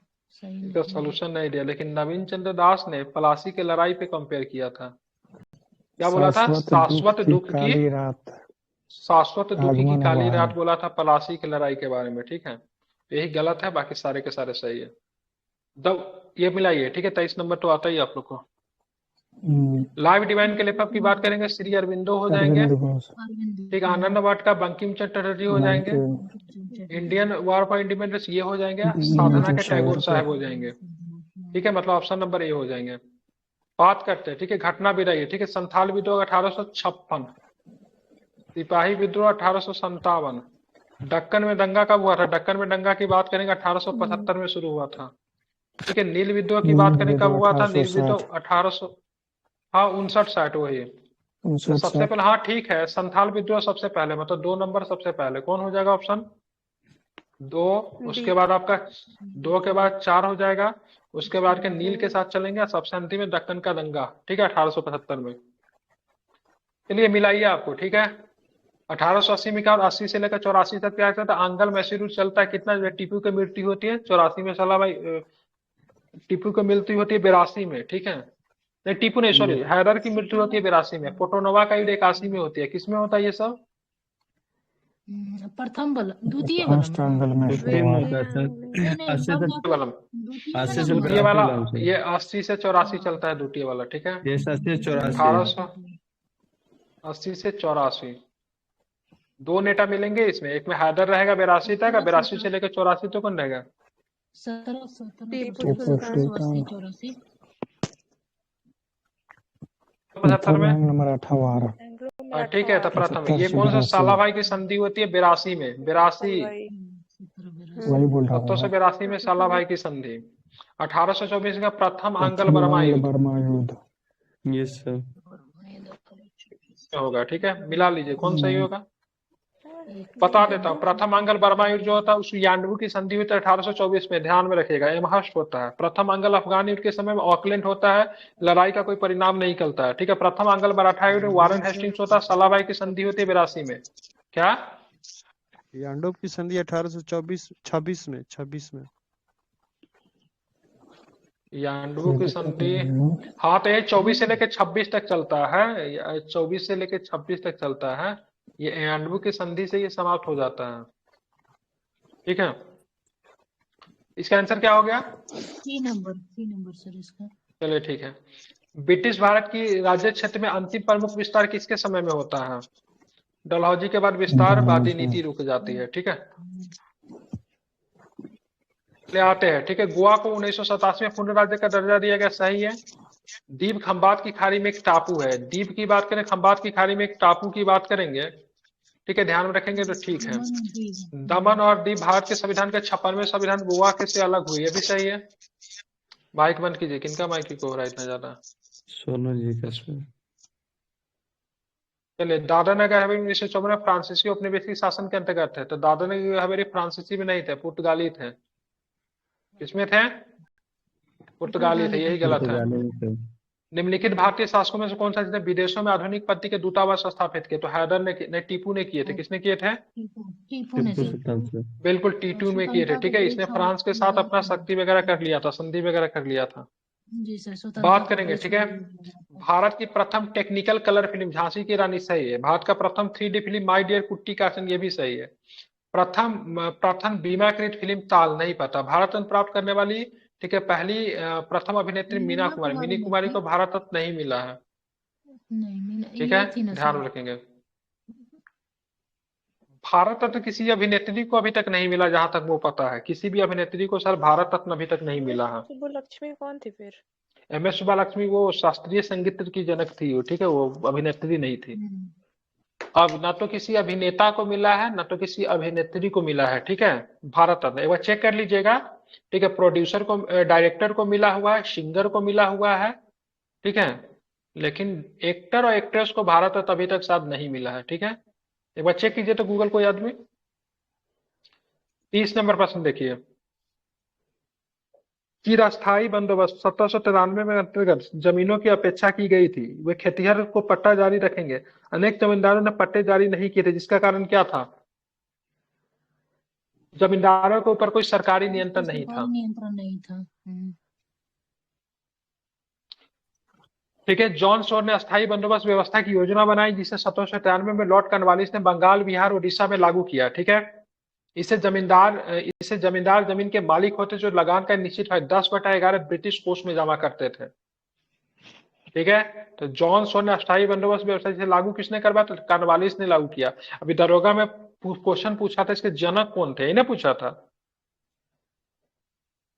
सही इसका नहीं है। सोल्यूशन नहीं दिया, लेकिन नवीन चंद्र दास ने पलासी के लड़ाई पे कंपेयर किया था। क्या बोला था? शाश्वत दुख की काली रात, शाश्वत दुखी की आगमन काली हुआ है। रात बोला था पलासी की लड़ाई के बारे में, ठीक है, यही गलत है, बाकी सारे के सारे सही है। दब ये मिलाइए, ठीक है, 23 नंबर तो आता ही आप लोग को। लाइव डिवाइन के लेखक की बात करेंगे, श्री अरविंदो हो जाएंगे, अरविंद घोष, ठीक, आनंद वाट का बंकिम चंद्र चटर्जी हो जाएंगे, Bankim, Indian war for independence ये हो जाएंगे, साधना बिरजू के टैगोर साहब हो सावरकर। जाएंगे, ठीक है, मतलब ऑप्शन नंबर ए हो जाएंगे। बात करते हैं, ठीक है, घटना भी रही है, ठीक है, संथाल विद्रोह 1856, सिपाही विद्रोह 1857, दक्कन में दंगा कब हुआ था? दक्कन में दंगा की बात करेंगे 1875 में शुरू हुआ था, ठीक है। नील विद्रोह की बात नील करें कब विद्रोह हुआ था? नील 1860, विद्रोह 1800, हाँ 59-60 वही तो 59 सबसे 60। पहले, हाँ ठीक है, संथाल विद्रोह सबसे पहले, मतलब 2 नंबर सबसे पहले कौन हो जाएगा? ऑप्शन 2, उसके बाद आपका 2 के बाद 4 हो जाएगा, उसके बाद के नील के साथ चलेंगे, सबसे अंतिम में दक्कन का दंगा, ठीक है, 1875 में। चलिए मिलाइए आपको, ठीक है, 1880 में क्या, 80 से लेकर 84 तक क्या था? आंगल मैसूर चलता है, कितना जो है टीपू की मृत्यु होती है 84 में, साला भाई टीपू की मृत्यु होती है 82 में, ठीक है, नहीं टीपू नहीं, सॉरी, हैदर की मृत्यु होती है 82 में, पोटोनोवा का युद्ध 81 में होती है, किसमें होता है ये सब? प्रथम बल, द्वितीय फर्स्ट बलम, एंगल में फिफ्टीन में होता है सर। नहीं नहीं 80 तब से जाके वाला, द्वितीय में 80 ना से हुआ। द्वितीय वाला, 82 लाइन से। ये 80 से 84 चलता है द्वितीय वाला, ठीक है, ये 80 से 84। 1880 से 84, 2 नेता मिलेंगे इसमें, एक में हैदर रहेगा 82 तक, 82 से लेकर 84 तो कौन रहेगा? 17 टीपू 80 सुल्तान। 84। 75 में, नंबर 18। ठीक है, तो प्रथम 75 ये से कौन सा 82, साला भाई की संधि होती है? 82 में, 82, वही बोल रहा 17 से हूँ। 82 में साला भाई की संधि। 1824 का प्रथम आंग्ल प्रथम बर्मा आंग्ल युद्ध बर्मा युद्ध। Yes sir. होगा, ठीक है, मिला लीजिए कौन सही होगा। बता देता हूँ, प्रथम आंग्ल बर्मा युद्ध जो होता है उस यान्डबू की संधि हुई थी 1824 में, ध्यान में रखिएगा, एमहर्स्ट होता है। प्रथम आंग्ल अफगान युद्ध के समय में ऑकलैंड होता है, लड़ाई का कोई परिणाम नहीं निकलता है, ठीक है। प्रथम आंग्ल मराठा युद्ध वारेन हेस्टिंग्स होता है, सलाबाई की संधि होती है 82 में। क्या? यांडोब की संधि 1826 में 26 में। यान्डबू की संधि, हाँ तो ये 24 से लेकर 26 तक चलता है, 24 से लेकर 26 तक चलता है, ये यान्डबू की संधि से ये समाप्त हो जाता है, ठीक है। इसका आंसर क्या हो गया? सी नंबर सर इसका। चलिए ठीक है। ब्रिटिश भारत की राज्य क्षेत्र में अंतिम प्रमुख विस्तार किसके समय में होता है? डलहौजी के बाद विस्तारवादी डलहौजी। नीति रुक जाती है, ठीक है। ले आते हैं, ठीक है। गोवा को 1987 में पूर्ण राज्य का दर्जा दिया गया, सही है। दीव खंबात की खाड़ी में एक टापू है। दीव की बात करें, खंबात की खाड़ी में एक टापू की बात करेंगे, ठीक है, ध्यान में रखेंगे तो ठीक है। दमन और दीव। दमन और दीव भारत के संविधान के 56वें संविधान गोवा के से अलग हुई, ये भी सही है। माइक बंद कीजिए, किनका माइक को हो रहा है इतना ज्यादा? सोनू जी का इसमें। चलिए, दादरा नगर हवेली 1954 में फ्रांसीसी औपनिवेशिक शासन के अंतर्गत है, तो दादरा नगर हवेली फ्रांसीसी में नहीं थे, पुर्तगाली थे। किसमें थे? पुर्तगाली थे, यही गलत है। पुर्तगाली में थे। निम्नलिखित भारतीय शासकों में से कौन सा जिसने विदेशों में आधुनिक पद्धति के दूतावास स्थापित किए? तो हैदर ने नहीं, टीपू ने किए थे। किसने किए थे? टीपू ने टिप्पू सर। सुल्तान से। बिल्कुल टीटू में किए थे, ठीक है। इसने फ्रांस के साथ अपना शक्ति वगैरह कर लिया था, संधि वगैरह कर लिया था। जी सर, बात स्वतंत्रता करेंगे, दिवस ठीक है। में। भारत की प्रथम टेक्निकल कलर फिल्म झांसी की रानी, सही है। भारत का प्रथम 3D फिल्म माय डियर कुट्टी कार्टन, ये भी सही है। प्रथम बीमाकृत फिल्म ताल, नहीं पता। भारत रत्न प्राप्त करने वाली, ठीक है, पहली प्रथम अभिनेत्री मीना कुमारी। मिनी कुमारी को भारत रत्न नहीं मिला है, नहीं मिला, ठीक है, ये थी ना ध्यान सर। रखेंगे। भारत रत्न किसी अभिनेत्री को अभी तक नहीं मिला, जहां तक वो पता है। किसी भी अभिनेत्री को सर भारत रत्न अभी तक नहीं मिला है। सुब्बुलक्ष्मी कौन थी फिर? MS सुब्बालक्ष्मी वो शास्त्रीय संगीत की जनक थी वो, ठीक है, वो अभिनेत्री नहीं थी। अब ना तो किसी अभिनेता को मिला है, ना तो किसी अभिनेत्री को मिला है, ठीक है, भारत रत्न। एक बार चेक कर लीजिएगा, ठीक है। प्रोड्यूसर को, डायरेक्टर को मिला हुआ है, सिंगर को मिला हुआ है, ठीक है, लेकिन एक्टर और एक्ट्रेस को भारत रत्न अभी तक शायद नहीं मिला है, ठीक है। एक बार चेक कीजिए तो गूगल कोई आदमी। 30 नंबर प्रश्न देखिए। चिरस्थायी बंदोबस्त 1793 में अंतर्गत जमीनों की अपेक्षा की गई थी। वे खेतिहर को पट्टा जारी रखेंगे। अनेक जमींदारों ने पट्टे जारी नहीं किए थे, जिसका कारण क्या था? जमींदारों के ऊपर कोई सरकारी नियंत्रण नहीं था, नियंत्रण नहीं था। ठीक है। जॉन शोर ने अस्थायी बंदोबस्त व्यवस्था की योजना बनाई, जिसे 1793 में लॉर्ड कॉर्नवालिस ने बंगाल, बिहार, उड़ीसा में लागू किया, ठीक है। इसे जमींदार जमीन के मालिक होते जो लगान का निश्चित है 10/11 ब्रिटिश कोष में जमा करते थे, ठीक है। तो जॉन शोर ने अस्थायी बंदोबस्त व्यवस्था जिसे लागू किसने करवाया? तो कॉर्नवालिस ने लागू किया। अभी दरोगा में क्वेश्चन पूछा था, इसके जनक कौन थे, इन्हें पूछा था।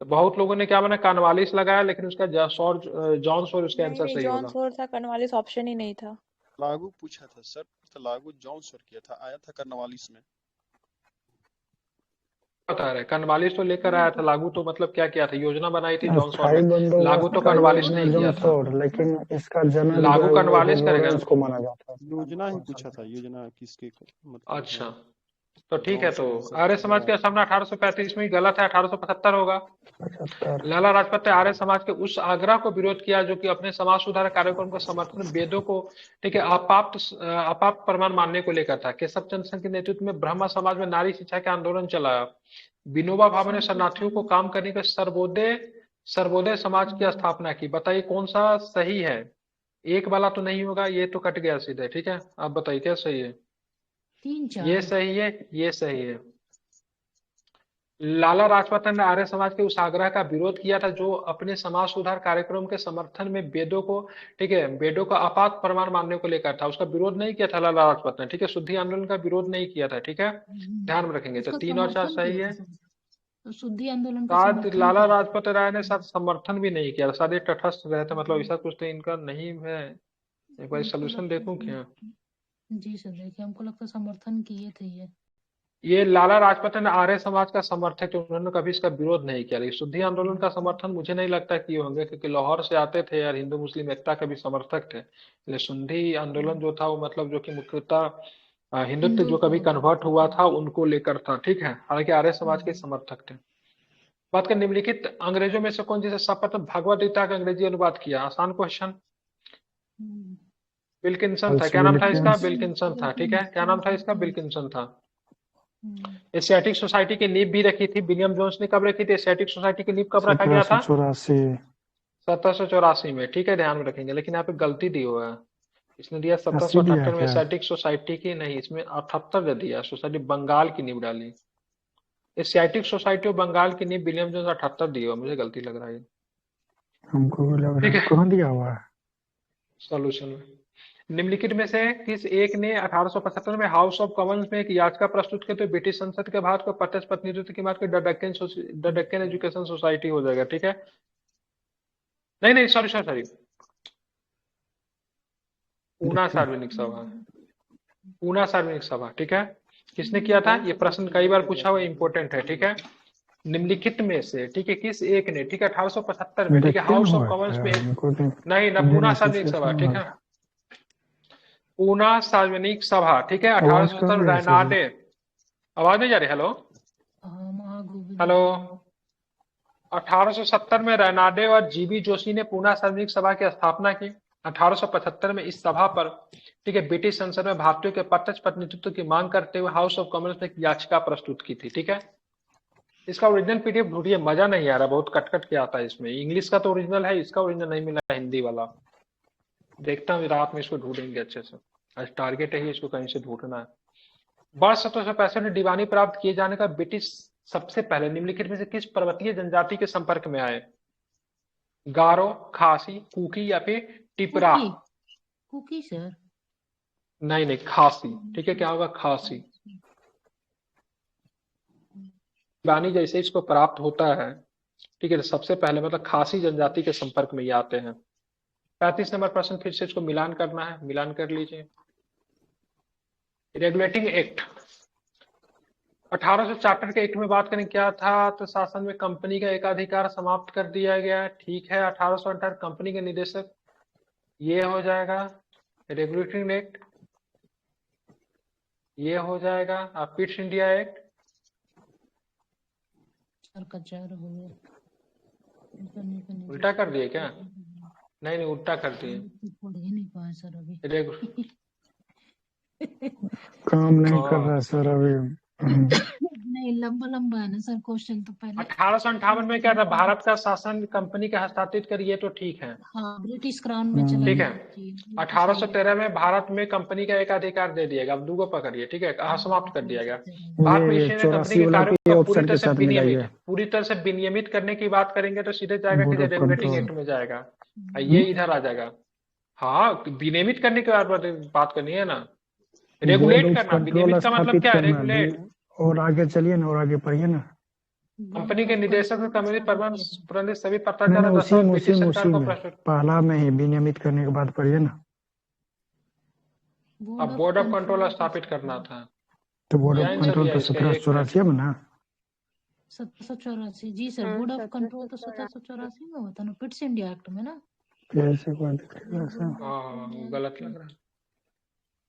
तो बहुत लोगों ने क्या बना, कॉर्नवालिस लगाया, लेकिन उसका जॉन शोर उसका आंसर नहीं, सही जॉन होगा। सोर था, कॉर्नवालिस ऑप्शन ही नहीं था। लागू पूछा था सर, तो लागू जॉन सर किया था, आया था कॉर्नवालिस में। बता रहे कॉर्नवालिस तो लेकर आया था, लागू तो मतलब क्या किया था? योजना बनाई थी जॉन शोर अस्थाई ने, लागू बंदोबस्त तो का कॉर्नवालिस योजना ने जॉन किया था। शोर, लेकिन इसका जनक जो लागू है वो कॉर्नवालिस करेगा। लॉरेंस को माना जाता है। योजना ही पूछा था, योजना किसके मतलब अच्छा, है। तो ठीक है। जॉन तो शोर सब आर्य चल समाज रहा की है। स्थापना 1835 में, गलत है, 1875 होगा। 75। लाला राजपत ने आर्य समाज के उस आग्रह को विरोध किया जो कि अपने समाज सुधार कार्यक्रम का समर्थन वेदों को, ठीक है, अपाप्त प्रमाण मानने को लेकर था। केशव चंद्र सेन के नेतृत्व में ब्रह्मा समाज में नारी शिक्षा के आंदोलन चलाया। विनोबा भावे ने शरणार्थियों को काम करने के सर्वोदय समाज की स्थापना की। बताइए कौन सा सही है? एक वाला तो नहीं होगा, ये तो कट गया सीधे, ठीक है। आप बताइए क्या सही है? 3 ये 4। सही है, ये सही है। लाला लाजपत राय ने आर्य समाज के उस आग्रह का विरोध किया था जो अपने समाज सुधार कार्यक्रम के समर्थन में वेदों को, ठीक है, वेदों का आपात प्रमाण मानने को लेकर था। उसका विरोध नहीं किया था लाला लाजपत ने, ठीक है, शुद्धि आंदोलन का विरोध नहीं किया था, ठीक है, ध्यान में रखेंगे। तो उसका 3 और 4 समर्थन सही किया है। था सर। तो शुद्धि आंदोलन का शायद समर्थन लाला किया। लाजपत राय ने शायद समर्थन भी नहीं किया, शायद ये तटस्थ रहते, मतलब ऐसा कुछ तो इनका नहीं है। एक बार हमको सोल्यूशन लगता देखूं है क्या? जी सर, देखिए हमको लगता है समर्थन किए थे ये। ये लाला लाजपत राय आर्य समाज का समर्थक थे, उन्होंने कभी इसका विरोध नहीं किया। लेकिन शुद्धि आंदोलन का समर्थन मुझे नहीं लगता किए होंगे, क्योंकि लाहौर से आते थे यार, हिंदू मुस्लिम एकता के भी समर्थक थे। लेकिन शुद्धि आंदोलन जो था वो मतलब जो कि मुख्यतः हिंदुत्व हिंदू जो कभी को। कन्वर्ट हुआ था उनको लेकर था, ठीक है, हालांकि आर्य समाज के समर्थक थे। बात कर, निम्नलिखित अंग्रेजों में से कौन जिसे सर्वप्रथम भगवद गीता का अंग्रेजी अनुवाद किया? आसान क्वेश्चन। विल्किंसन था। क्या नाम था इसका? विल्किंसन था, ठीक है। क्या नाम था इसका? विल्किंसन था। एशियाटिक सोसाइटी की नींव भी रखी थी विलियम जोन्स ने। कब रखी थी एशियाटिक सोसाइटी की नींव? कब रखा गया था? 1784। 1784 में, ठीक है, ध्यान में रखेंगे। लेकिन यहाँ पे गलती दी हुआ है, इसने दिया 80 दिया 1778 में क्या? एशियाटिक सोसाइटी की, नहीं, इसमें 78 दे दिया। सोसाइटी बंगाल की नींव डाली। एशियाटिक सोसाइटी ऑफ बंगाल की नींव विलियम जोन्स 78 दी हुआ, मुझे गलती लग रहा है। हमको भी लग ठीक रहा है है, कहाँ दिया हुआ है। सॉल्यूशन में निम्नलिखित में से किस एक ने 1875 में हाउस ऑफ कॉमन्स में एक याचिका प्रस्तुत की? तो ब्रिटिश संसद के बाद को प्रत्यक्ष प्रतिनिधित्व की बात की, द डेक्कन एजुकेशन सोसाइटी हो जाएगा, ठीक है। नहीं नहीं, सॉरी सॉरी सॉरी, पूना सार्वजनिक सभा, पूना सार्वजनिक सभा, ठीक है। किसने किया था? ये प्रश्न कई बार पूछा हुआ, इंपॉर्टेंट है, ठीक है। निम्नलिखित में से, ठीक है, किस एक ने, ठीक है, 1875 में, ठीक है, डेक्कन हाउस ऑफ हुआ कॉमन्स क्या? में हमको तो नहीं ना, इंडियन पूना सार्वजनिक एसोसिएशन सभा, ठीक हुआ। है, पूना सार्वजनिक सभा, ठीक है, आवाज 1870 कम है सर। रैनाडे, आवाज नहीं जा रही? हेलो महागोविंद हेलो 1870 में रैनाडे और जीबी जोशी ने पूना सार्वजनिक सभा की स्थापना की। 1875 में इस सभा पर, ठीक है, ब्रिटिश संसद में भारतीयों के प्रत्यक्ष प्रतिनिधित्व की मांग करते हुए हाउस ऑफ कॉमन्स ने एक याचिका प्रस्तुत की थी, ठीक है। इसका ओरिजिनल पीडीएफ ढूंढिए, मजा नहीं आ रहा, बहुत कट कट के आता है इसमें। इंग्लिश का तो ओरिजिनल है, इसका ओरिजिनल नहीं मिला, हिंदी वाला। देखता हूँ रात में इसको ढूंढेंगे अच्छे से, आज टारगेट है इसको कहीं से ढूंढना है। वर्ष 1765 में दीवानी प्राप्त किए जाने का ब्रिटिश सबसे पहले निम्नलिखित में से किस पर्वतीय जनजाति के संपर्क में आए? गारो, खासी, कुकी या फिर टिपरा? Cookie cookie sir. नहीं नहीं, खासी, ठीक है, क्या होगा? खासी। दीवानी जैसे इसको प्राप्त होता है, ठीक है, तो सबसे पहले मतलब खासी जनजाति के संपर्क में ये आते हैं। 35 नंबर प्रश्न, फिर से इसको मिलान करना है, मिलान कर लीजिए। रेगुलेटिंग एक्ट 1800 चार्टर के एक्ट में बात करें क्या था? तो शासन में कंपनी का एकाधिकार समाप्त कर दिया गया, ठीक है। 1858 कंपनी के निदेशक, ये हो जाएगा रेगुलेटिंग एक्ट, ये हो जाएगा। अब पिट्स इंडिया एक्ट, सर का 4 हो गया। उल्टा कर दिए क्या? नहीं नहीं, उल्टा कर दिए। पढ़ ही नहीं पाए सर अभी। काम नहीं कर रहा सर अभी। नहीं, लंबा लंबा है ना सर क्वेश्चन, तो पहले 1858 में क्या था? भारत का शासन कंपनी का हस्तांतरित कर, ये तो ठीक है, हाँ ब्रिटिश क्राउन में चला ठीक गया है। जी। 1813 में भारत में कंपनी का एक अधिकार दे दिया गया, अब दूगो पकड़िए, ठीक है, समाप्त कर दिया गया। भारत में ये ईस्ट इंडिया कंपनी 84 के वाला कार्यों पे को ऑप्शन पूरी के तरह से साथ मिलाइए। विनियमित, पूरी तरह से विनियमित करने की बात करेंगे तो सीधे जाएगा कि board of regulating control. Act में जाएगा, ये इधर आ जाएगा। हाँ, विनियमित करने की बात करनी है ना, बोर्ड रेगुलेट ऑफ करना। कंट्रोल विनियमित का मतलब स्थापित क्या है? करना। रेगुलेट। और आगे चलिए ना, और आगे पढ़िए ना। कंपनी के निदेशक को कमेटी प्रबंध सभी नहीं पत्राचार नहीं, उसी में ब्रिटिश सरकार को में प्रस्तुत। पहला में ही विनियमित करने के बाद पढ़िए ना। अब बोर्ड ऑफ कंट्रोल स्थापित करना था, तो बोर्ड ऑफ क्या आंसर कंट्रोल दिया तो इसका? 1784 में ना। 1784 जी सर। बोर्ड ऑफ कंट्रोल तो 1784 में होता ना, पिट्स इंडिया एक्ट में ना। कैसे कोई दिखेगा सर? हाँ, गलत लग रहा है,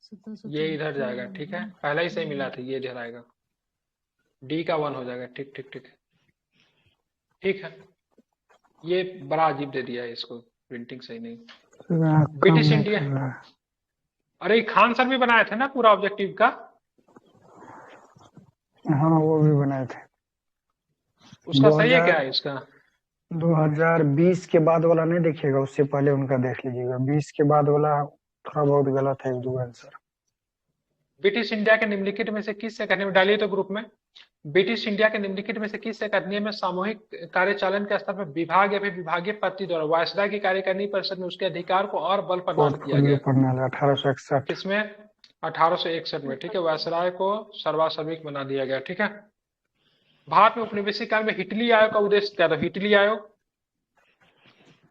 1784 ये इधर जाएगा, ठीक है, पहला ही सही मिला था, ये इधर आएगा, डी का 1 हो जाएगा, ठीक ठीक ठीक ठीक है। ये बड़ा अजीब दे दिया है इसको, प्रिंटिंग सही नहीं। ब्रिटिश इंडिया, अरे खान सर भी बनाए थे ना पूरा ऑब्जेक्टिव का, हाँ वो भी बनाए थे। उसका सही है क्या है इसका? 2020 के बाद वाला नहीं देखिएगा, उससे पहले उनका देख लीजिएगा। 20 के बाद वाला थोड़ा बहुत गलत है, 1-2 आंसर। ब्रिटिश इंडिया के निम्नलिखित में से किस अधिनियम में डालिए तो ग्रुप में, ब्रिटिश इंडिया के निम्नलिखित में से किस अधिनियम में सामूहिक कार्यचालन के स्तर पर विभाग या फिर विभागीय पति द्वारा वायसराय की कार्यकारिणी परिषद में उसके अधिकार को और बल प्रदान किया गया? पढ़ना है 1861। किसमें? 1861 में, ठीक है, वायसराय को सर्वासर्विक बना दिया गया, ठीक है। भारत में उपनिवेशिक काल में हिटली आयोग का उद्देश्य क्या था? हिटली आयोग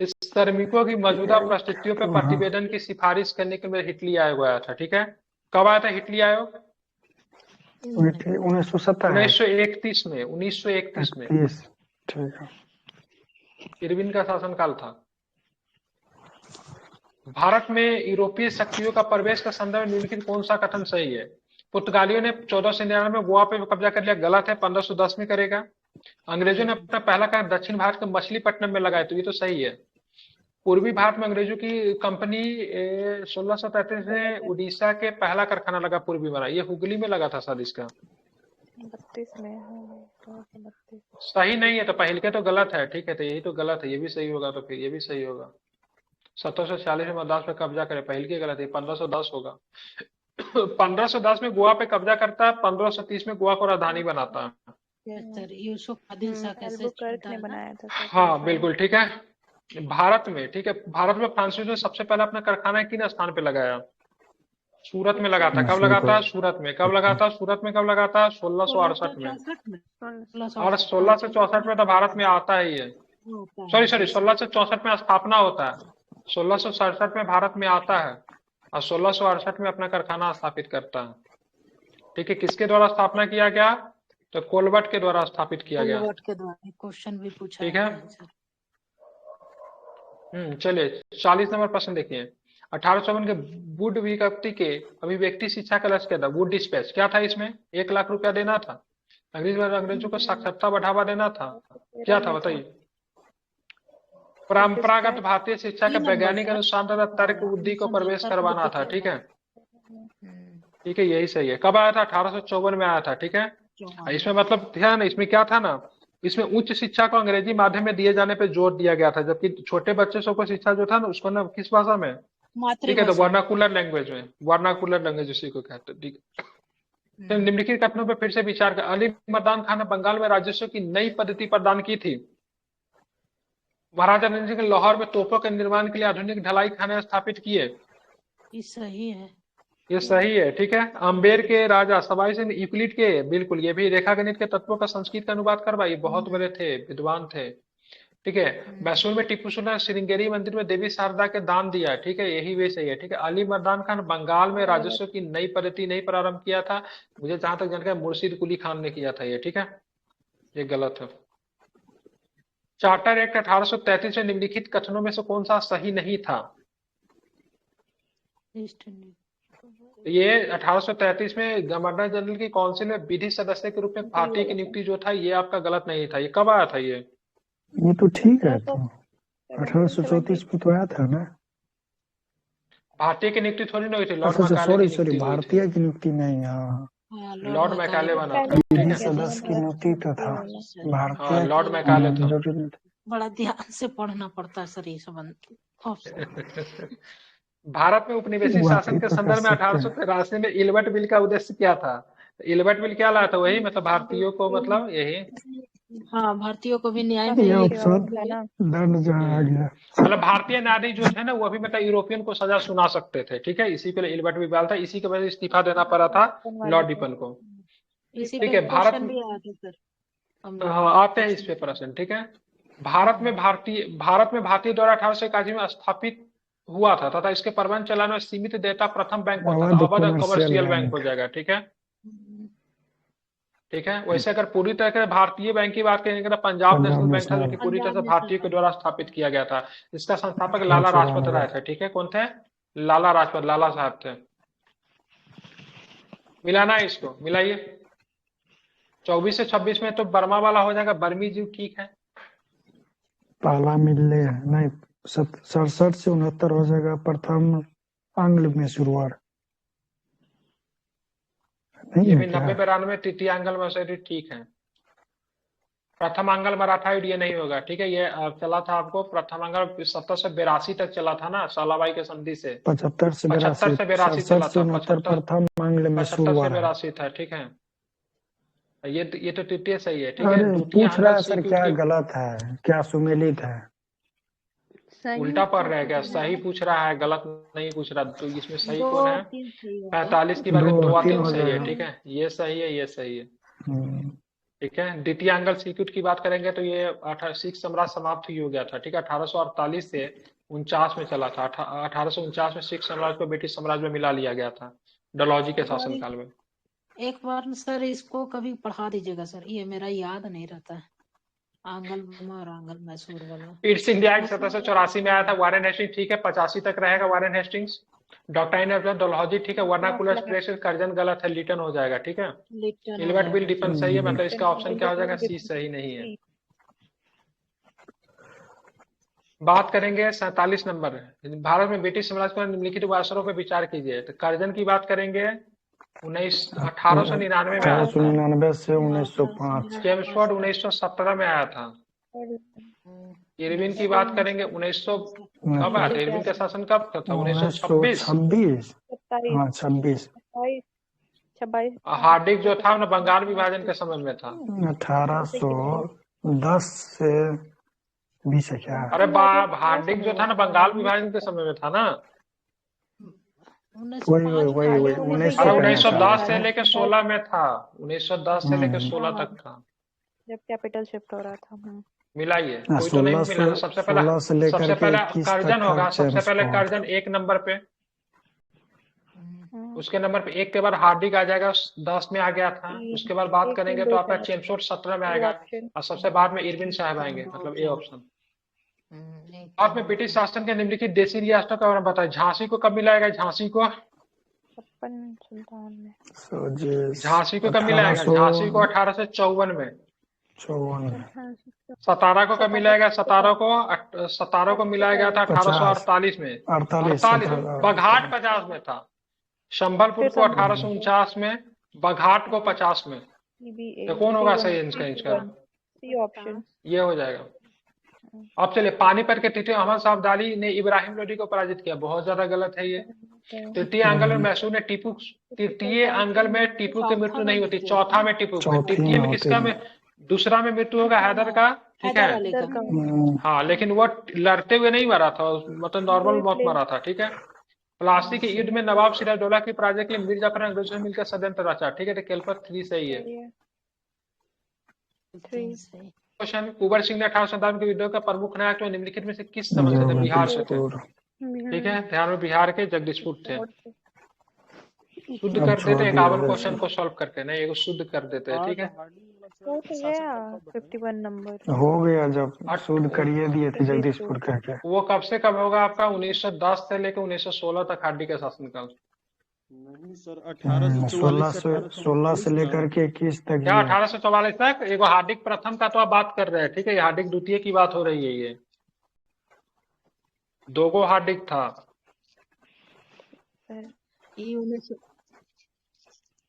इस श्रमिकों की मौजूदा परिस्थितियों पर प्रतिवेदन की सिफारिश करने के लिए हिटली आयोग आया था, ठीक है। कब आया था हिटली आयोग? 1931 में, 1931 में, ठीक है। इरविन का शासनकाल था। भारत में यूरोपीय शक्तियों का प्रवेश का संदर्भ निम्नलिखित कौन सा कथन सही है? पुर्तगालियों ने 1499 में गोवा पे कब्जा कर लिया, गलत है, 1510 में करेगा। अंग्रेजों ने अपना पहला कार्य दक्षिण भारत के मछलीपट्टनम में लगाया, तो ये तो सही है। पूर्वी भारत में अंग्रेजों की कंपनी 1633 में उड़ीसा के पहला कारखाना लगा पूर्वी में, ये हुगली में लगा था शायद इसका। 32 में, हाँ, 32। सही नहीं है, तो पहल के तो गलत है, ठीक है, तो यही तो गलत है, ये भी सही होगा, तो फिर ये भी सही होगा। 1746 में मद्रास पे कब्जा करे, पहल के गलत है, 1510 होगा। 1510 में गोवा पे कब्जा करता है, 1530 में गोवा को राजधानी बनाता है। सर यूसुफ आदिल शाह कैसे एल्बुकर्क ने बनाया था सर। हाँ बिल्कुल ठीक है। भारत में, ठीक है, भारत में फ्रांसीसी ने सबसे पहले अपना कारखाना किन स्थान पे लगाया? सूरत में लगा था। कब मशीन लगा को था? सूरत में। कब लगा था? सूरत में। कब लगा था? 1668 में। 1664 में। और 1664 में तो भारत में आता है ये, सॉरी सॉरी, 1664 में स्थापना होता है, 1667 में भारत में आता है और 1668 में अपना कारखाना स्थापित करता है। ठीक है, किसके द्वारा स्थापना किया गया? तो कोलबर्ट के द्वारा स्थापित किया गया। कोलवर्ट के द्वारा क्वेश्चन भी पूछा ठीक है है। आंसर। चलिए 40 नंबर प्रश्न देखिए। 1854 के वुड अभिव्यक्ति शिक्षा का लक्ष्य क्या था? वुड डिस्पैच क्या था? इसमें 1 लाख रुपया देना था, अंग्रेजों को साक्षरता बढ़ावा देना था, क्या था बताइए? परंपरागत भारतीय शिक्षा के तीन नंबर वैज्ञानिक सर। अनुसार तथा तर्क बुद्धि को प्रवेश 1975 करवाना था। ठीक है, ठीक है, यही सही है। कब आया था? 1854 में आया था। ठीक है, इसमें मतलब ध्यान, इसमें क्या था ना, इसमें उच्च शिक्षा को अंग्रेजी माध्यम में दिए जाने पे जोर दिया गया था, जबकि छोटे बच्चे सबको शिक्षा जो था ना उसको ना किस भाषा में? ठीक है, तो मातृभाषा। वर्नाकुलर लैंग्वेज में, वर्नाकुलर लैंग्वेज उसी को कहते हैं। ठीक है, तो निम्नलिखित कथनों पर फिर से विचार कर। अली मर्दान खान ने बंगाल में राजस्व की नई पद्धति प्रदान की थी। महाराजा रणजीत सिंह ने लाहौर में तोपों के निर्माण के लिए आधुनिक ढलाई खाने स्थापित किए। ये सही है। ये सही है। ठीक है, अम्बेर के राजा सवाई सिंह यूक्लिड के, बिल्कुल, ये भी रेखागणित के तत्वों का संस्कृत का अनुवाद करवाइए, बहुत बड़े थे, विद्वान थे। ठीक है, मैसूर में टीपू सुल्तान श्रृंगेरी मंदिर में देवी शारदा के दान दिया। ठीक है, यही वे सही है। ठीक है, अली मर्दान खान बंगाल में राजस्व की नई पद्धति नहीं प्रारंभ किया था, मुझे जहां तक जानकारी मुर्शिद कुली खान ने किया था ये। ठीक है, ये गलत है। चार्टर एक्ट 1833 में निम्नलिखित कथनों में से कौन सा सही नहीं था? ये 1833 में गवर्नर जनरल की काउंसिल में विधि सदस्य के रूप में भारतीय की नियुक्ति जो था ये आपका गलत नहीं था। ये कब आया था? ये तो ठीक है। तो 1834 में तो आया था ना। भारतीय की नियुक्ति थोड़ी ना हुई थी, लॉर्ड अच्छा, मैकाले सॉरी की सॉरी, नियुक्ति हुई थी। भारतीय की नियुक्ति नहीं। हाँ, लॉर्ड मैकाले बना था। ठीक विधि है, सदस्य की नियुक्ति तो था, हाँ, भारतीय लॉर्ड मैकाले था। जरूरी नहीं था। बड़ा ध्यान से पढ़ना पड़ता है सर ये संबंध ऑप्शन। भारत में उपनिवेशिक शासन के संदर्भ में 1883 में इल्बर्ट बिल का उद्देश्य क्या था? इल्बर्ट बिल क्या लाया था? वही मतलब भारतीयों को, मतलब यही, हाँ, भारतीयों को भी न्याय ये मिले। ऑप्शन दंड जहाँ आ गया। मतलब भारतीय न्यायाधीश जो थे ना वो भी मतलब यूरोपियन को सजा सुना सकते थे। ठीक है, इसी पे इल्बर्ट बिल था, इसी की वजह से इस्तीफा देना पड़ा था लॉर्ड डिपन को। इसी ठीक पे है, भारत क्वेश्चन भी आया था सर। हाँ, आते हैं इस पे प्रश्न। ठीक है, भारत में भारतीय द्वारा 1881 में स्थापित हुआ था तथा इसके प्रबंध चलाने में सीमित देयता प्रथम बैंक होता था, अवध कमर्शियल बैंक हो जाएगा। ठीक है, ठीक है, वैसे अगर पूरी तरह से भारतीय बैंक की बात करेंगे तो पंजाब नेशनल बैंक था, जो कि पूरी तरह से भारतीय के द्वारा स्थापित किया गया था। इसका संस्थापक लाला राजपत राय थे। ठीक है, कौन थे? लाला राजपत, लाला साहब थे। मिलाना है इसको, मिलाइए। 24 से 26 में तो बर्मा वाला हो जाएगा, बर्मी जीव। ठीक है, पहला मिलने नहीं, 67 से 69 हो जाएगा, प्रथम आंग्ल में शुरुआत नहीं ये है भी क्या? 90-92 तृतीय आंग्ल में से ठीक है। प्रथम आंग्ल मराठा ये नहीं होगा। ठीक है, ये चला था आपको प्रथम आंग्ल 70 से 82 तक चला था ना, सालाबाई के संधि से। 75 से 75 से 82 चला था। 69 प्रथम आंग्ल में 75 से शुरुआत है। 82 था। ठीक है, ये तो तृतीय सही है। ठीक है, अरे द्वितीय पूछ रहा आंग्ल है सर, सीक्यूट क्या की गलत है, क्या सुमेलित है? उल्टा पढ़ रहे हैं क्या? सही पूछ रहा है, गलत नहीं पूछ रहा। तो इसमें सही कौन है? 45 की बात 2 और 3 सही है। ठीक है, ये सही है, ये सही है। ठीक है, द्वितीय आंग्ल सीक्यूट की बात करेंगे तो ये सिख साम्राज्य समाप्त ही हो गया था। ठीक है, 1848 से 49 में चला था। 1849 में सिख साम्राज्य को ब्रिटिश साम्राज्य में मिला लिया गया था, डलहौजी के शासनकाल में। एक बार सर इसको कभी पढ़ा दीजिएगा सर, ये मेरा याद नहीं रहता है, आंगल बर्मा और आंगल मैसूर वाला। ईस्ट इंडिया एक्ट 1784 में आया था। वारेन हेस्टिंग्स, ठीक है, 85 तक रहेगा वारेन हेस्टिंग्स। डॉक्टर डलहौजी, ठीक है, वर्नाकुलर एक्सप्रेशन कर्जन गलत है, लिटन हो जाएगा। ठीक है, इल्बर्ट बिल डिफेंस सही है, मतलब इसका ऑप्शन क्या हो जाएगा? सी सही नहीं है। बात करेंगे 47 नंबर, भारत में ब्रिटिश साम्राज्य पर निम्नलिखित अवसरों पर विचार कीजिए। तो कर्जन की बात करेंगे 1899 में आया था। 1899 से 1905। चेम्सफोर्ड 1917 में आया था। इरविन की बात करेंगे 1900 कब आया था? इरविन का शासन कब था? 1926। 1926। हाँ 26। 26। हार्डिक जो था ना बंगाल विभाजन के समय में था। 1810 से 20 है क्या? अरे हार्ड डिस्क जो था ना बंगाल विभाजन के समय में था ना। वही 1905 वही वही में वही 1900 अरे कहना चाह रहा 1910 से था। लेके 16 में था, 1910 से लेके 16 हाँ तक था। जब कैपिटल शिफ्ट हो रहा था। मिलाइए, हाँ, कोई तो नहीं 16 मिला से तो सबसे पहला 16 से लेकर सबसे के पहला 21 कर्जन तक होगा, का सबसे जेम्स पहले बॉन्ड। कर्जन 1 नंबर पे, हम्म, उसके नंबर पे 1 के बाद हार्दिक आ जाएगा, 10 में आ गया था। उसके बाद बात 1 करेंगे 3 तो 2 आपका 4 चेमसोट 17 में ये आएगा, ऑप्शन। और सबसे बाद में इरविन साहब आएंगे, मतलब ए ऑप्शन। एक भारत में ब्रिटिश शासन के निम्नलिखित देशी रियासतों का बारे में बताएं। झांसी को कब मिलाएगा? झांसी को 56 सुल्तान में। झांसी को कब मिलाएगा? झांसी को 1854 में। 1854 में। 1854 सतारा को कब मिलाएगा? सतारा को मिलाया गया था 50 1848 में। 48 48 में। 17 बघाट 50 में था। संबलपुर फिर को 1849 में, बघाट को 50 में। तो कौन होगा सही इसका? C option. ये हो जाएगा। अब चलिए, पानीपत के तृतीय अहमद शाह अब्दाली ने इब्राहिम लोदी को पराजित किया। बहुत ज्यादा गलत है ये। तृतीय अंगल में मैसूर ने टीपू, तृतीय अंगल में टीपू की मृत्यु नहीं होती, चौथा में टीपू में। चौथी तृतीय में में होती किसका है। में? दूसरा में मृत्यु होगा हैदर का, ठीक है। हाँ, लेकिन वो लड़ते हुए नहीं मरा था, मतलब नॉर्मल मौत मरा था, ठीक है। प्लासी के युद्ध में नवाब सिराजदौला की पराजय के लिए मीर जाफर ने अंग्रेजों से मिलकर षड्यंत्र रचा, ठीक है। तो केलपत 3 सही है। 3 क्वेश्चन, कुंवर सिंह ने 1857 के विद्रोह का प्रमुख नायक निम्नलिखित में से किस समझ से थे? बिहार से थे, ठीक है। ध्यान में, बिहार के जगदीशपुर थे। शुद्ध अब कर छोड़ देते हैं दिया 51 जैसे। क्वेश्चन को सॉल्व करके, नहीं एगो शुद्ध कर देते हैं, ठीक है। हो तो गया 51 नंबर। हो गया जब शुद्ध करिए दिए थे जगदीशपुर कह के। वो कब से कब होगा आपका? 1910 से लेकर 1916 तक हार्डी का शासनकाल। नहीं सर, 16 से लेकर के 21 तक क्या ये 1844 तक? एगो हार्दिक प्रथम का तो आप बात कर रहे हैं, ठीक है। ये हार्दिक द्वितीय की बात हो रही है। ये दोगो हार्दिक था,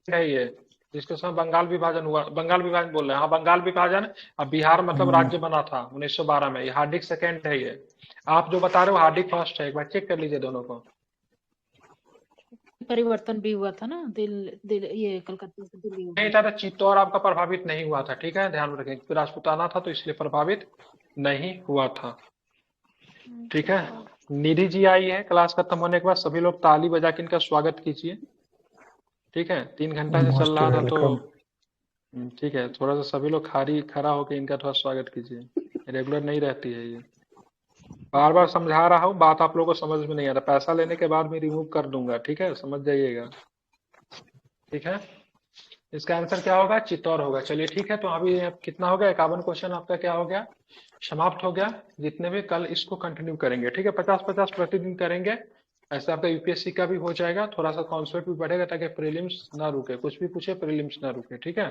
है ये, जिसके समय बंगाल विभाजन हुआ। बंगाल विभाजन बोल रहे हैं, हाँ बंगाल विभाजन। अब बिहार मतलब राज्य बना था 1912 में। ये हार्दिक सेकेंड है। ये आप जो बता रहे हो हार्दिक फर्स्ट है। एक बार चेक कर लीजिए दोनों को। परिवर्तन भी हुआ था ना, दिल ये कलकत्ता से दिल्ली नहीं था तो चित्तौड़ आपका प्रभावित नहीं हुआ था, ठीक है। ध्यान में रखें, क्योंकि राजपूताना था तो इसलिए प्रभावित नहीं हुआ था, ठीक है। निधि जी आई है। क्लास खत्म होने के बाद सभी लोग ताली बजा के इनका स्वागत कीजिए, ठीक है। 3 घंटा से चल रहा था तो ठीक है, थोड़ा सा सभी लोग खड़ा होकर इनका थोड़ा स्वागत कीजिए। रेगुलर नहीं रहती है ये, बार बार समझा रहा हूँ, बात आप लोगों को समझ में नहीं आ रहा। पैसा लेने के बाद मैं रिमूव कर दूंगा, ठीक है, समझ जाइएगा, ठीक है। इसका आंसर क्या होगा? चित्तौड़ होगा। चलिए ठीक है, तो अभी कितना हो गया? 51 क्वेश्चन आपका क्या हो गया? समाप्त हो गया। जितने भी कल इसको कंटिन्यू करेंगे, ठीक है। 50-50 प्रतिदिन करेंगे। ऐसे आपका यूपीएससी का भी हो जाएगा, थोड़ा सा कॉन्सेप्ट भी बढ़ेगा ताकि प्रीलिम्स ना रुके, कुछ भी पूछे प्रीलिम्स ना रुके, ठीक है।